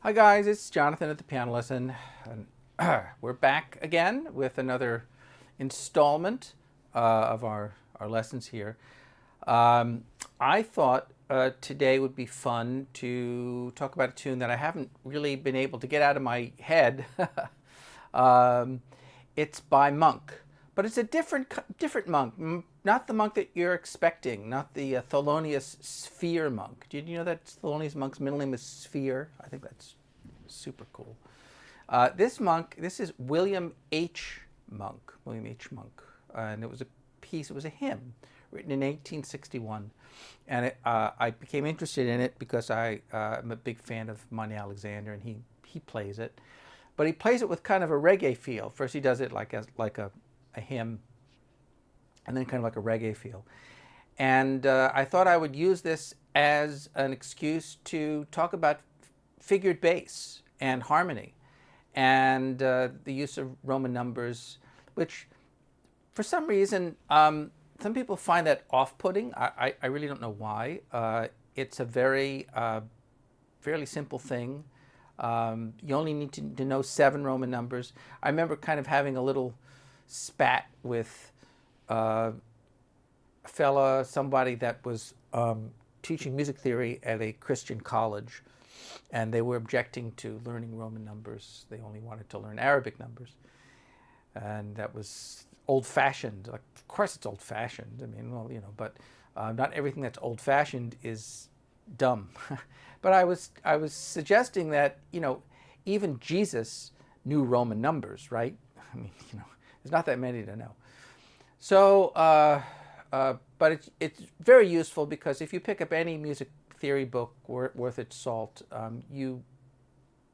Hi guys, it's Jonathan at the Piano Lesson. And we're back again with another installment of our lessons here. I thought today would be fun to talk about a tune that I haven't really been able to get out of my head. um, it's by Monk, but it's a different monk, not the monk that you're expecting, not the Thelonious Sphere monk. Did you know that Thelonious Monk's middle name is Sphere? I think that's super cool. This is William H. Monk, and it was it was a hymn written in 1861. And I became interested in it because I'm a big fan of Monty Alexander, and he plays it. But he plays it with kind of a reggae feel. First he does it like a hymn, and then kind of like a reggae feel. And I thought I would use this as an excuse to talk about figured bass and harmony and the use of Roman numbers, which for some reason, some people find that off-putting. I really don't know why. It's a very fairly simple thing. You only need to know 7 Roman numbers. I remember kind of having a little spat with somebody that was teaching music theory at a Christian college, and they were objecting to learning Roman numbers. They only wanted to learn Arabic numbers, and that was old-fashioned. Like, of course it's old-fashioned. I mean, well, but not everything that's old-fashioned is dumb. But I was suggesting that even Jesus knew Roman numbers, right? I mean, there's not that many to know. So, but it's very useful because if you pick up any music theory book worth its salt, you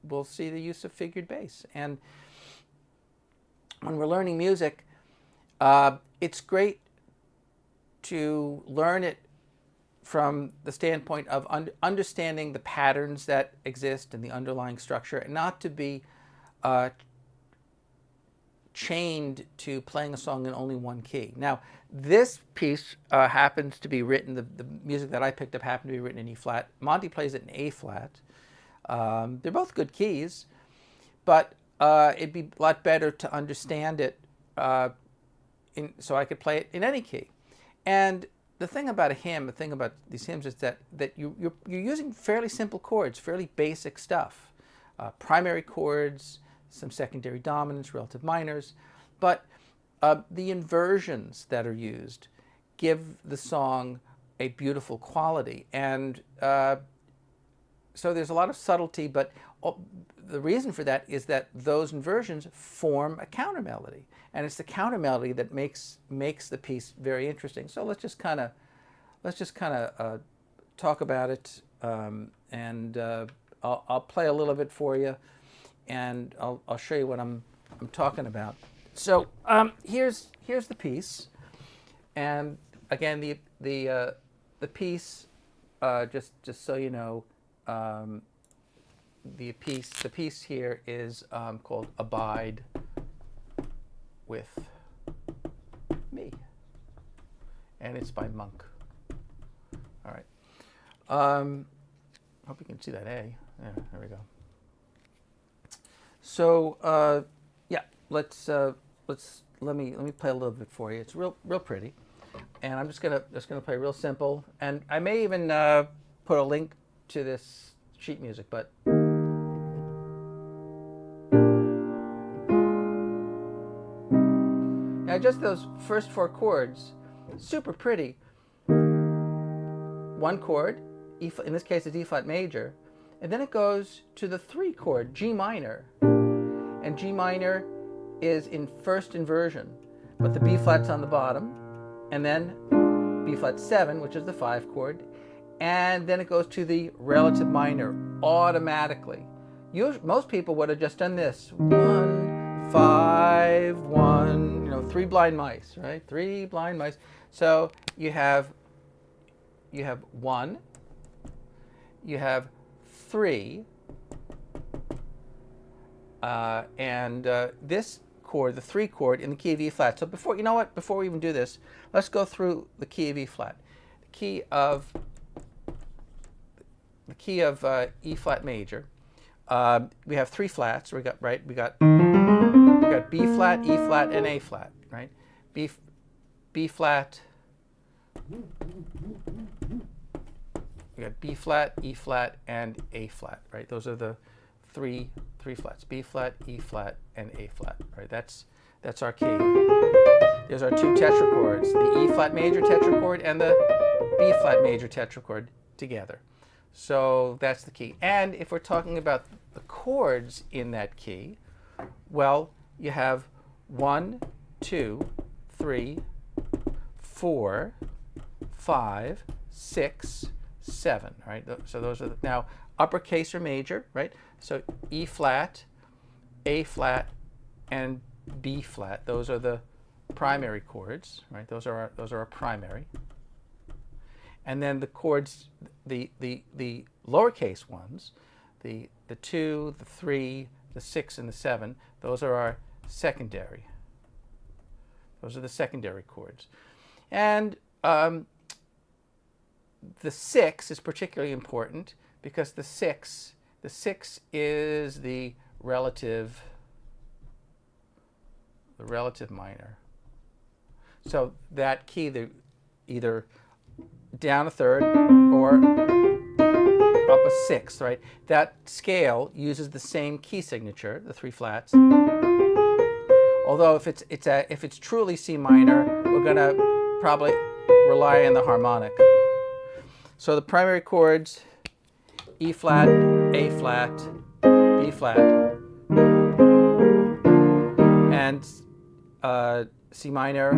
will see the use of figured bass. And when we're learning music, it's great to learn it from the standpoint of understanding the patterns that exist in the underlying structure, and not to be chained to playing a song in only one key. Now, this piece happens to be written, the music that I picked up happened to be written in E flat. Monty plays it in A flat. They're both good keys, but it'd be a lot better to understand it so I could play it in any key. And the thing about a hymn, the thing about these hymns is that you're using fairly simple chords, fairly basic stuff. Primary chords, some secondary dominants, relative minors, but the inversions that are used give the song a beautiful quality. And so there's a lot of subtlety, but the reason for that is that those inversions form a counter melody, and it's the counter melody that makes the piece very interesting. So let's just kind of talk about it, and I'll play a little bit for you, and I'll show you what I'm talking about. So here's the piece, and again the piece, just so you know, the piece here is called "Abide with Me," and it's by Monk. All right. Hope you can see that A. Yeah, there we go. So yeah, let me play a little bit for you. It's real pretty, and I'm just gonna play real simple. And I may even put a link to this sheet music, but. Now, just those first 4 chords, super pretty. One chord, in this case it's E flat major, and then it goes to the 3 chord, G minor. And G minor is in first inversion, but the B flat's on the bottom, and then B flat 7, which is the 5 chord, and then it goes to the relative minor automatically. Most people would have just done this: 1, 5, 1. 3 blind mice, right? 3 blind mice. So you have 1, you have 3, and this chord, the 3 chord, in the key of E flat. So before we even do this, let's go through the key of E flat. The key of E flat major we have three flats. We got B flat, E flat, and A flat, right? B flat. We got B flat, E flat, and A flat, right? Those are the three flats: B flat, E flat, and A flat, right? That's our key. There's our two tetrachords: the E flat major tetrachord and the B flat major tetrachord together. So that's the key. And if we're talking about the chords in that key, well, you have 1, 2, 3, 4, 5, 6, 7, right? So those are now uppercase or major, right? So E flat, A flat, and B flat. Those are the primary chords, right? Those are our primary. And then the chords, the lowercase ones, the 2, the 3, the 6, and the 7, those are our secondary. Those are the secondary chords. And the 6 is particularly important because the 6 is the relative minor. So that key, either down a third or up a sixth, right? That scale uses the same key signature, the three flats. Although if it's truly C minor, we're going to probably rely on the harmonic. So the primary chords: E flat, A flat, B flat, and C minor.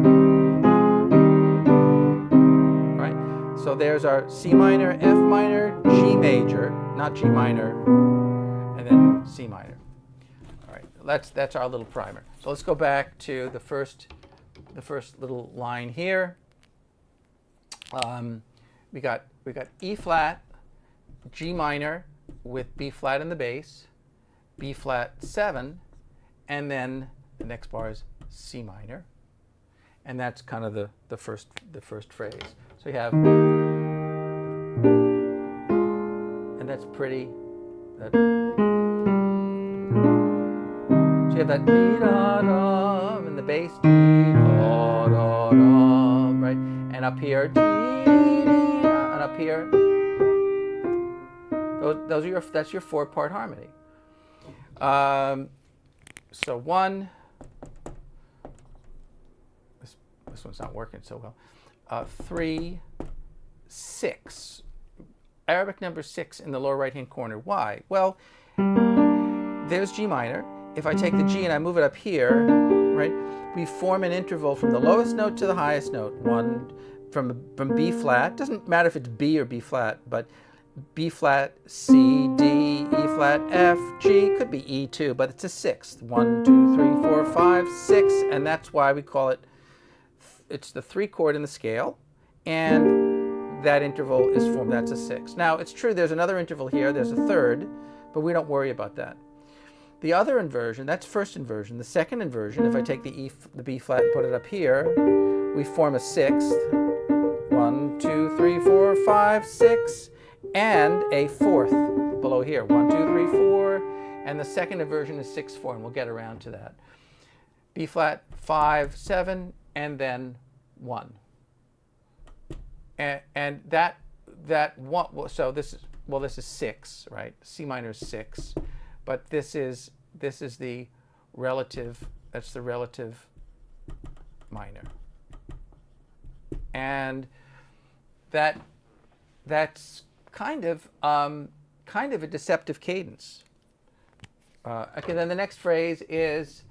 Right? So there's our C minor, F minor, G major, not G minor, and then C minor. All right, that's our little primer. So let's go back to the first little line here. We got E flat, G minor with B flat in the bass, B flat 7, and then the next bar is C minor, and that's kind of the first phrase. So you have, and that's pretty. So you have that dee da da in the bass, dee da da da, right, and up here, dee dee da, and up here. Those are that's your 4-part harmony. So 1. This one's not working so well. 3, 6. Arabic number 6 in the lower right-hand corner. Why? Well, there's G minor. If I take the G and I move it up here, right, we form an interval from the lowest note to the highest note. One from B flat. Doesn't matter if it's B or B flat, but B flat, C, D, E flat, F, G. Could be E too, but it's a sixth. 1, 2, 3, 4, 5, 6, and that's why we call it. It's the 3 chord in the scale, and that interval is formed. That's a 6. Now it's true. There's another interval here. There's a third, but we don't worry about that. The other inversion, that's first inversion. The second inversion, if I take the B flat and put it up here, we form a sixth. 1, 2, 3, 4, 5, 6, and a fourth below here. 1, 2, 3, 4, and the second inversion is 6, 4, and we'll get around to that. B flat 5, 7, and then 1. And that one. So this is 6, right? C minor is 6. But this is the relative, that's the relative minor. And that's kind of a deceptive cadence. Okay, then the next phrase is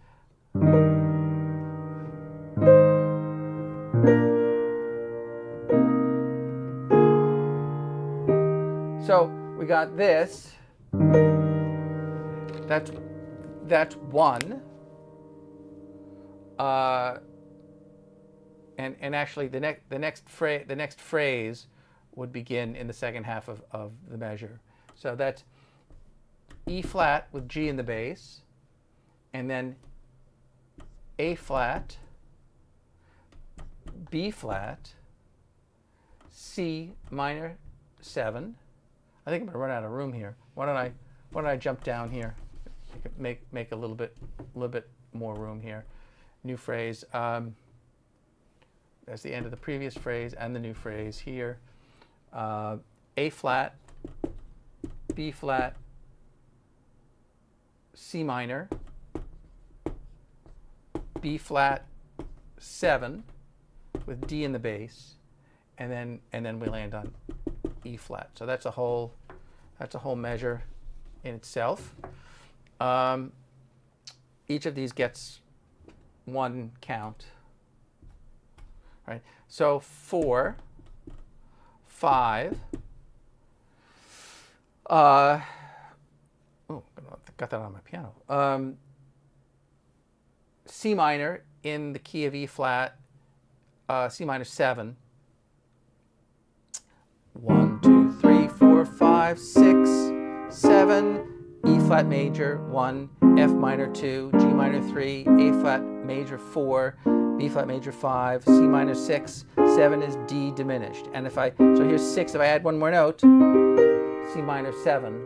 so we got this. That's 1. And actually the next phrase would begin in the second half of the measure. So that's E flat with G in the bass, and then A flat, B flat, C minor 7. I think I'm going to run out of room here. Why don't why don't I jump down here? Make a little bit more room here. New phrase. That's the end of the previous phrase and the new phrase here. A flat, B flat, C minor, B flat 7 with D in the bass, and then we land on E flat. So that's a whole measure in itself. Each of these gets one count. Right. So 4, 5. Oh, got that on my piano. C minor in the key of E flat, C minor 7. 1, 2, 3, 4, 5, 6, 7. E flat major 1, F minor 2, G minor 3, A flat major 4, B flat major 5, C minor 6, 7 is D diminished. And so here's 6. If I add one more note, C minor 7,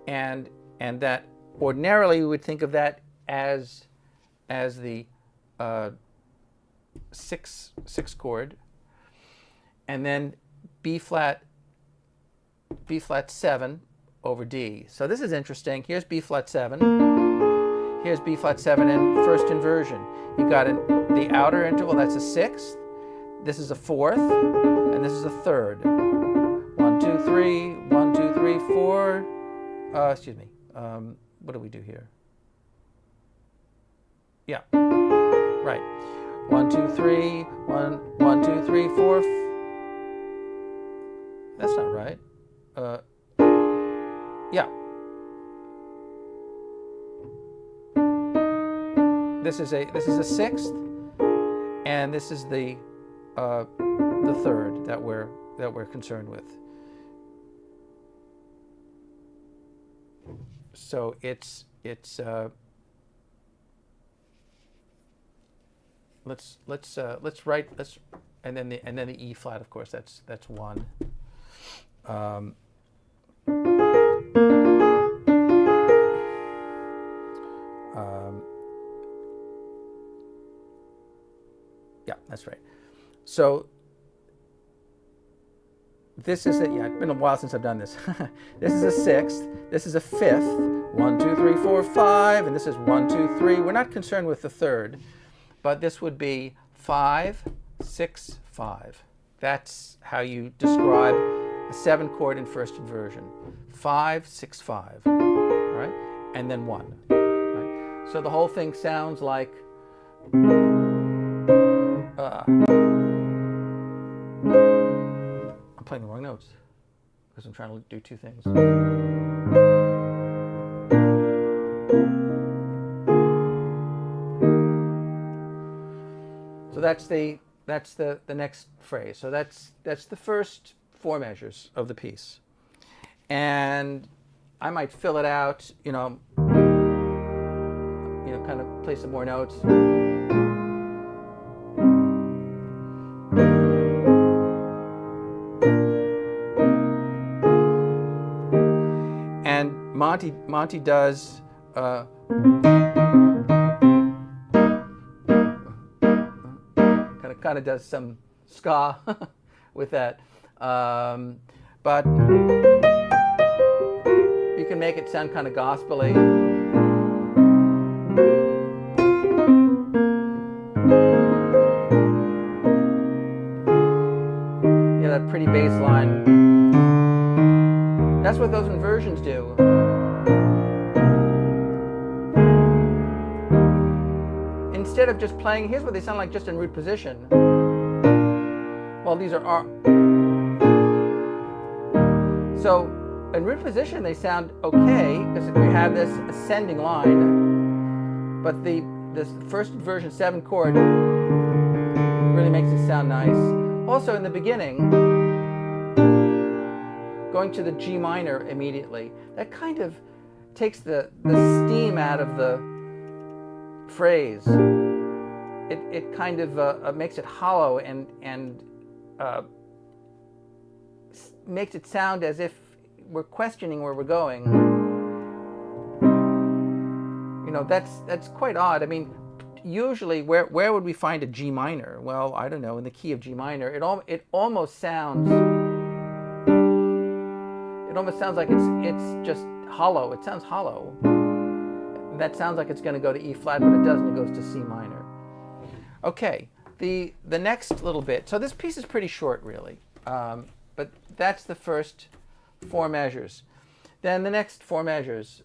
and that ordinarily we would think of that as the 6 chord, and then B flat 7 over D. So this is interesting. Here's B flat 7. Here's B flat 7 in first inversion. You got the outer interval, that's a 6th. This is a 4th, and this is a 3rd. 1, 2, 3, 1, 2, 3, 4. Excuse me. What do we do here? Yeah. Right. 1, 2, 3, 1, 2, 3, 4. That's not right. Yeah. This is a 6th, and this is the 3rd that we're concerned with. So let's write, and then the E flat, of course, that's 1. Yeah, that's right. So this is it. Yeah, it's been a while since I've done this. This is a 6th. This is a 5th. 1, 2, 3, 4, 5, and this is 1, 2, 3. We're not concerned with the 3rd, but this would be 5, 6, 5. That's how you describe a 7 chord in first inversion. 5, 6, 5. All right, and then 1. Right? So the whole thing sounds like. I'm playing the wrong notes because I'm trying to do two things. So that's the next phrase. So that's the first 4 measures of the piece, and I might fill it out. Kind of play some more notes. And Monty does kind of does some ska with that, but you can make it sound kind of gospel-y. Yeah, that pretty bass line. That's what those inversions do. Instead of just playing, here's what they sound like just in root position. Well, these are R. So in root position, they sound okay because we have this ascending line, but this first inversion 7 chord really makes it sound nice. Also, in the beginning, going to the G minor immediately, that kind of takes the steam out of the phrase. It kind of makes it hollow and makes it sound as if we're questioning where we're going, you know, that's quite odd. I mean, usually where would we find a G minor? Well, I don't know, in the key of G minor. It almost sounds like it's just hollow. It sounds hollow. That sounds like it's going to go to E flat, but it doesn't. It goes to C minor. Okay, the next little bit. So this piece is pretty short, really, but that's the first 4 measures. Then the next 4 measures.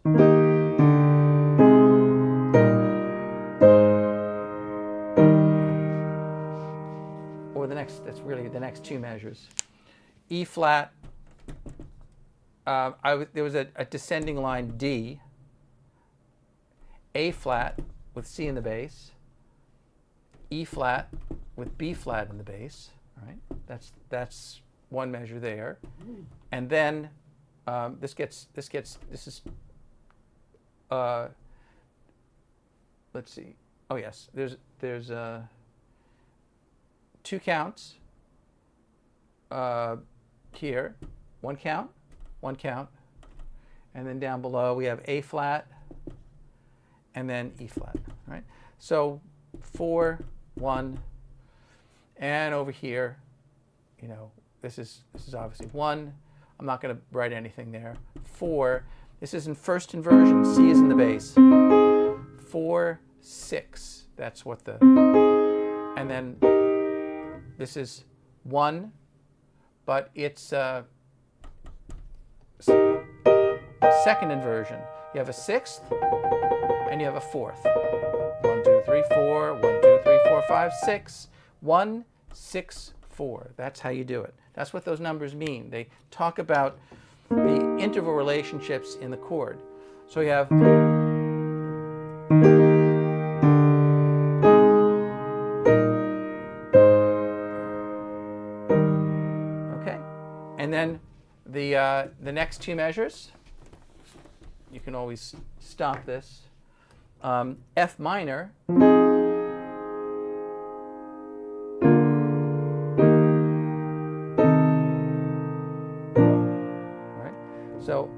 Or that's really the next 2 measures. E flat. There was a descending line D. A flat with C in the bass. E flat with B flat in the bass. Right. That's 1 measure there. And then this is let's see. Oh yes, there's 2 counts here. 1 count, 1 count, and then down below we have A flat and then E flat. Right. So 4, 1, and over here, you know, this is obviously 1. I'm not going to write anything there. 4. This is in first inversion. C is in the bass. 4, 6. That's what the. And then this is 1, but it's second inversion. You have a 6th and you have a 4th. 1, 2, 3, 4. 1, 2, 3, 4, 5, 6. 1, 6, 4. That's how you do it. That's what those numbers mean. They talk about the interval relationships in the chord. So you have okay, and then the next 2 measures. You can always stop this. F minor. So,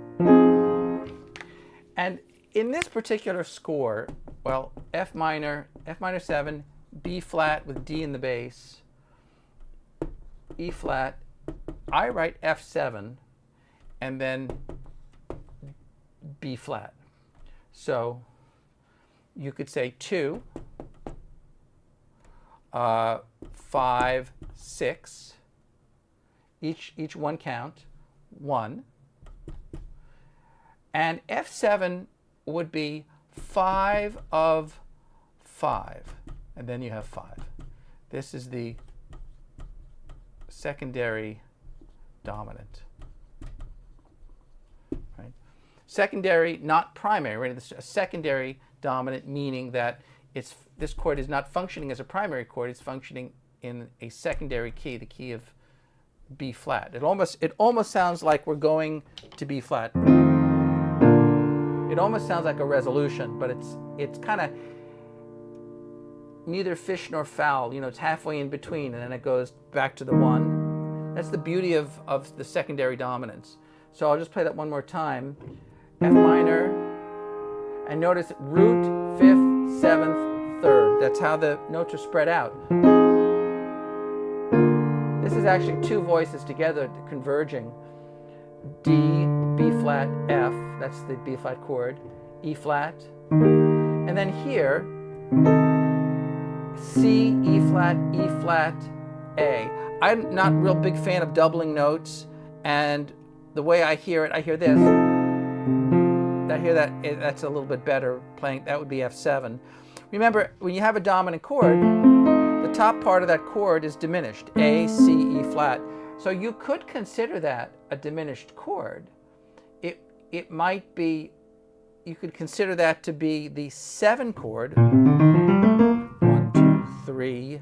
and in this particular score, well, F minor 7, B flat with D in the bass, E flat, I write F7, and then B flat. So you could say 2, 5, 6, each 1 count, 1. And F7 would be 5 of 5, and then you have 5. This is the secondary dominant. Right? Secondary, not primary. Right? A secondary dominant, meaning that this chord is not functioning as a primary chord. It's functioning in a secondary key, the key of B flat. It almost sounds like we're going to B flat. It almost sounds like a resolution, but it's kind of neither fish nor fowl. You know, it's halfway in between, and then it goes back to the 1. That's the beauty of the secondary dominance. So I'll just play that one more time. F minor, and notice root, 5th, 7th, 3rd. That's how the notes are spread out. This is actually 2 voices together converging. D, B flat, F, that's the B flat chord, E flat, and then here, C, E flat, A. I'm not a real big fan of doubling notes, and the way I hear it, I hear this. I hear that, that's a little bit better playing, that would be F7. Remember, when you have a dominant chord, the top part of that chord is diminished, A, C, E flat. So you could consider that a diminished chord. It might be, you could consider that to be the 7 chord. 1, 2, 3,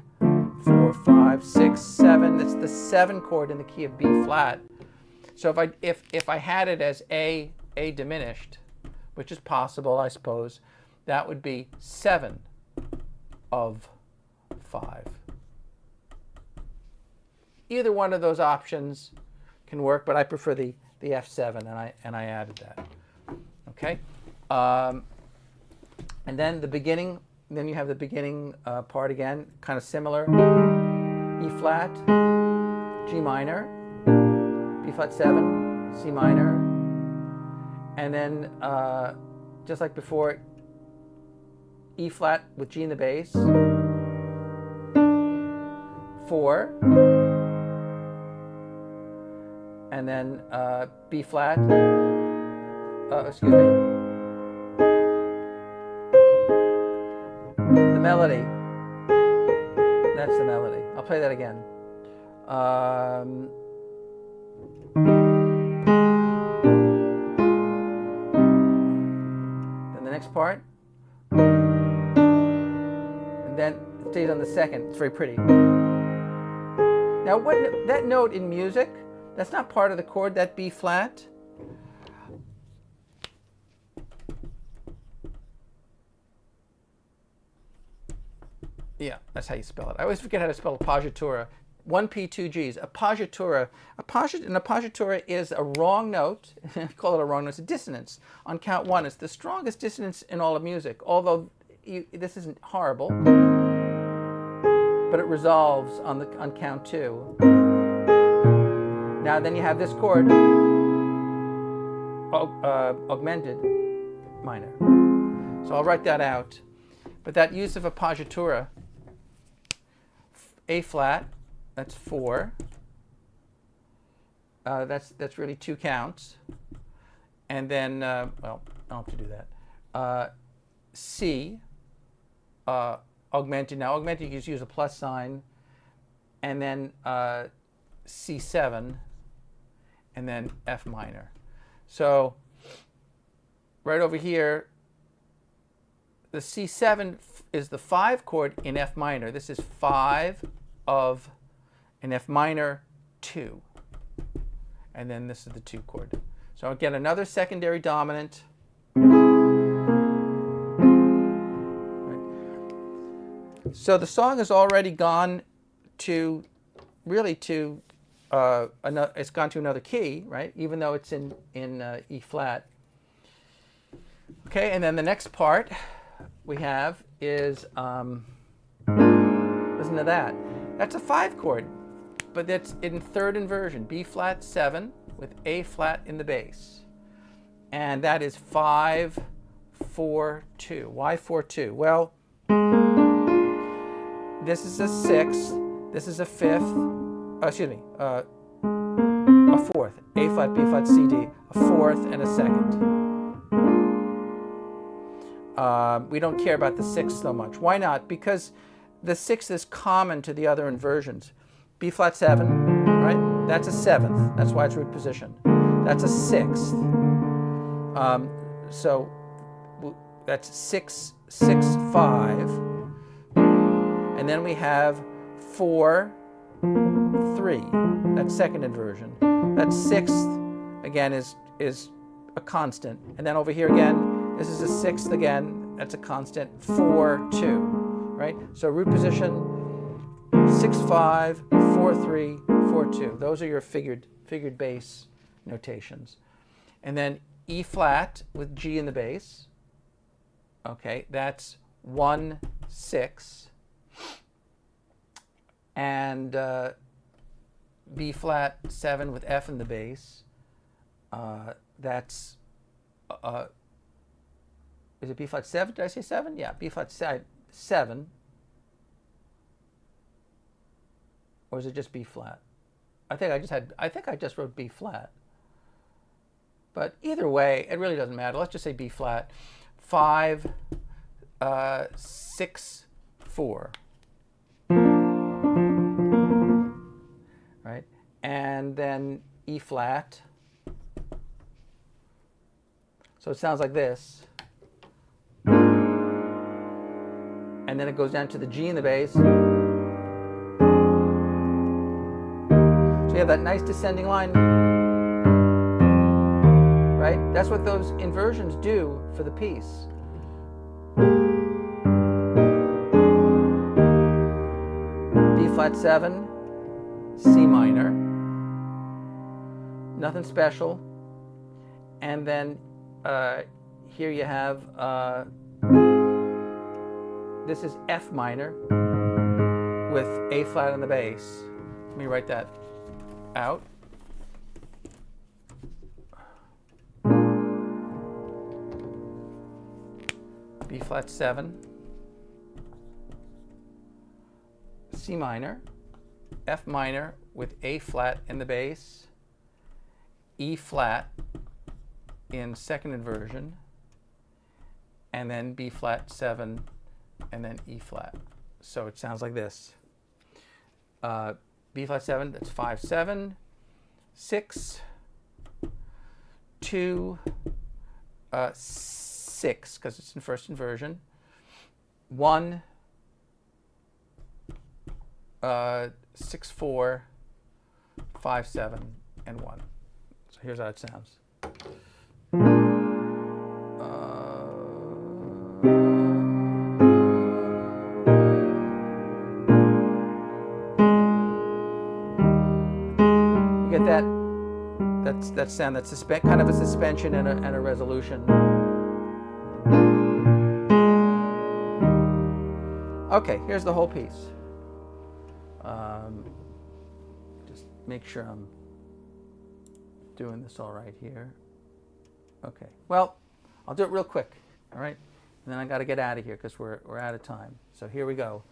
4, 5, 6, 7. That's the 7 chord in the key of B flat. So if I had it as A diminished, which is possible, I suppose, that would be 7 of 5. Either one of those options can work, but I prefer the the F7, and I added that. Okay, and then the beginning. Then you have the beginning part again, kind of similar. E flat, G minor, B flat 7, C minor, and then just like before, E flat with G in the bass, 4, and then B flat, excuse me, the melody, that's the melody. I'll play that again. Then the next part, and then it stays on the second. It's very pretty. Now, that note in music, that's not part of the chord, that B flat. Yeah, that's how you spell it. I always forget how to spell appoggiatura. 1P, 2 Gs. Appoggiatura. An appoggiatura is a wrong note. Call it a wrong note. It's a dissonance on count 1. It's the strongest dissonance in all of music, although this isn't horrible. But it resolves on count 2. Now then you have this chord, augmented minor. So I'll write that out. But that use of appoggiatura, A flat, that's 4. That's really 2 counts. And then, well, I don't have to do that. C, augmented. Now, augmented, you just use a plus sign. And then C7, and then F minor. So, right over here, the C7 is the 5 chord in F minor. This is 5 of an F minor 2. And then this is the 2 chord. So again, another secondary dominant. Right. So the song has already gone to, really to, it's gone to another key, right? Even though it's in E flat. Okay, and then the next part we have is, listen to that. That's a 5 chord, but that's in 3rd inversion, B flat 7 with A flat in the bass. And that is 5, 4, 2. Why 4, 2? Well, this is a 6th, this is a 5th, excuse me, a 4th, A flat, B flat, C, D, a 4th, and a 2nd. We don't care about the 6th so much. Why not? Because the 6th is common to the other inversions. B flat 7, right? That's a 7th. That's why it's root position. That's a 6th. So that's 6, 6, 5. And then we have 4, 3. That's 2nd inversion. That 6th, again, is a constant. And then over here again, this is a 6th again. That's a constant. 4, 2, right? So root position, 6, 5, 4, 3, 4, 2. Those are your figured bass notations. And then E flat with G in the bass. Okay, that's 1, 6. And B flat 7 with F in the bass. That's is it B flat 7? Did I say 7? Yeah, B flat 7. Or is it just B flat? I think I just wrote B flat. But either way, it really doesn't matter. Let's just say B flat. 5, 6, 4. Right? And then E flat. So it sounds like this. And then it goes down to the G in the bass. So you have that nice descending line. Right? That's what those inversions do for the piece. B flat 7, C minor. Nothing special. and then here you have, this is F minor with A flat on the bass. Let me write that out. B flat 7, C minor, F minor with A flat in the bass, E flat in second inversion, and then B flat 7, and then E flat. So it sounds like this. B flat 7, that's 5, 7, 6, 2, 6, because it's in first inversion, 1, 6, 4, 5, 7, and 1. So here's how it sounds. You get that? That sound. That's kind of a suspension and a resolution. Okay, here's the whole piece. Just make sure I'm doing this all right here. Okay, well, I'll do it real quick, all right? And then I got to get out of here because we're out of time. So here we go.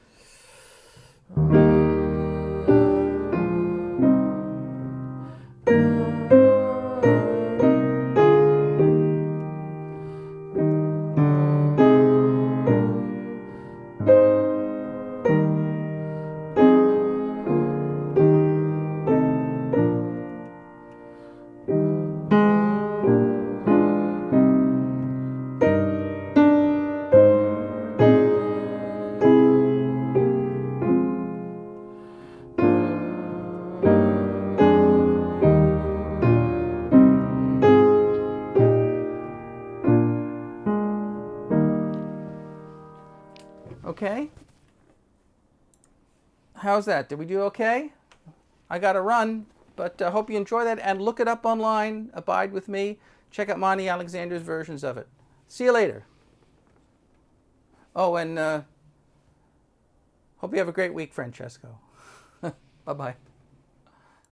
Okay? How's that? Did we do okay? I got to run, but I hope you enjoy that, and look it up online. Abide with me. Check out Monty Alexander's versions of it. See you later. Oh, and hope you have a great week, Francesco. Bye-bye.